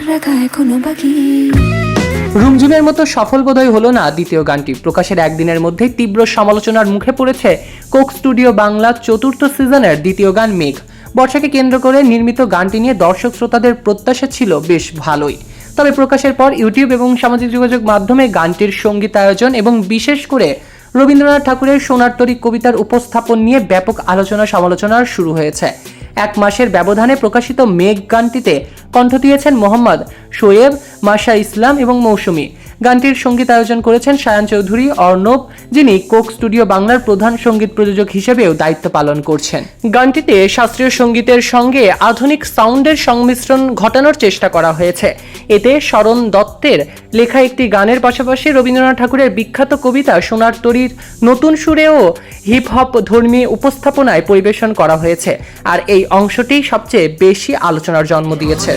রাখা এখনো বাকি। রুমঝুমের মতো সফল বোধহয় হলো না দ্বিতীয় গানটি। প্রকাশের একদিনের মধ্যেই তীব্র সমালোচনার মুখে পড়েছে কোক স্টুডিও বাংলা চতুর্থ সিজনের দ্বিতীয় গান মেঘ। বর্ষাকে কেন্দ্র করে নির্মিত গানটি নিয়ে দর্শক শ্রোতাদের প্রত্যাশা ছিল বেশ ভালোই। তবে প্রকাশের পর ইউটিউব এবং সামাজিক যোগাযোগ মাধ্যমে গানটির সঙ্গীতায়োজন এবং বিশেষ করে রবীন্দ্রনাথ ঠাকুরের সোনার তরী কবিতার উপস্থাপন নিয়ে ব্যাপক আলোচনা সমালোচনা শুরু হয়েছে। এক মাসের ব্যবধানে প্রকাশিত মেঘ গানটিতে কণ্ঠ দিয়েছেন মোহাম্মদ শোয়েব, মাশা ইসলাম এবং মৌসুমী। গানটির সঙ্গীতায়োজন করেছেন সায়ান চৌধুরী অর্ণব, যিনি কোক স্টুডিও বাংলার প্রধান সঙ্গীত প্রযোজক হিসেবেও দায়িত্ব পালন করছেন। গানটিতে শাস্ত্রীয় সঙ্গীতের সঙ্গে আধুনিক সাউন্ডের সংমিশ্রণ ঘটানোর চেষ্টা করা হয়েছে। এতে শরণ দত্তের লেখা একটি গানের পাশাপাশি রবীন্দ্রনাথ ঠাকুরের বিখ্যাত কবিতা সোনার তরীর নতুন সুরেও হিপ হপ ধর্মী উপস্থাপনায় পরিবেশন করা হয়েছে। আর এই অংশটি সবচেয়ে বেশি আলোচনার জন্ম দিয়েছে।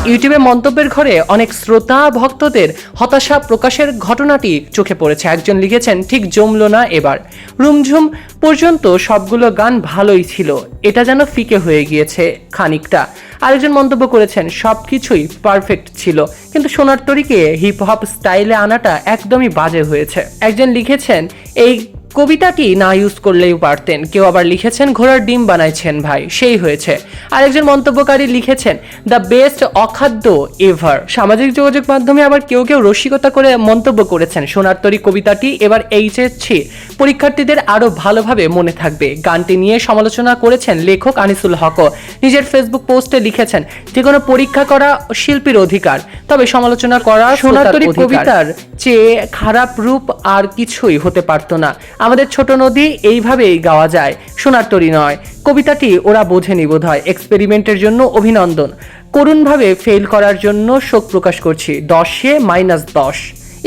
ইউটিউবে মন্তব্যের ঘরে অনেক শ্রোতা ভক্তদের হতাশা প্রকাশের ঘটনাটি চোখে পড়েছে। একজন লিখেছেন, ঠিক জমলো না এবার, রুমঝুম পর্যন্ত সবগুলো গান ভালোই ছিল, এটা যেন ফিকে হয়ে গিয়েছে খানিকটা। আরেকজন মন্তব্য করেছেন, সবকিছুই পারফেক্ট ছিল, কিন্তু সোনার তরীকে হিপ হপ স্টাইলে আনাটা একদমই বাজে হয়েছে। একজন লিখেছেন, এই কবিতাটি না ইউজ করলেও পারতেন। কেউ আবার লিখেছেন, ঘোড়ার ডিম বানাইছেন ভাই, সেই হয়েছে। আরেকজন মন্তব্যকারী লিখেছেন, দ্য বেস্ট অখাদ্য এভার। সামাজিক যোগাযোগ মাধ্যমে আবার কেউ কেউ রসিকতা করে মন্তব্য করেছেন, সোনার তরী কবিতাটি এবার এইচএসসি পরীক্ষার্থীদের আরো ভালোভাবে মনে থাকবে। গানটি নিয়ে সমালোচনা করেছেন লেখক আনিসুল হকও। নিজের ফেসবুক পোস্টে লিখেছেন, যে কোনো পরীক্ষা করা শিল্পীর অধিকার, তবে সমালোচনা করা সোনার তরী কবিতার চেয়ে খারাপ রূপ আর কিছুই হতে পারতো না। আমাদের ছোট নদী এইভাবেই গাওয়া যায়, সোনার তরী নয়। কবিতাটি ওরা বোঝেনি বোধহয়। এক্সপেরিমেন্টের জন্য অভিনন্দন, করুণভাবে ফেল করার জন্য শোক প্রকাশ করছি। 10-এ -10।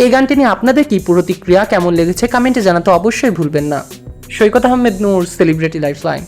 এই গানটি নিয়ে আপনাদের কি প্রতিক্রিয়া, কেমন লেগেছে কমেন্টে জানাতে অবশ্যই ভুলবেন না। সৈকত আহমেদ নূর, সেলিব্রিটি লাইফলাইন।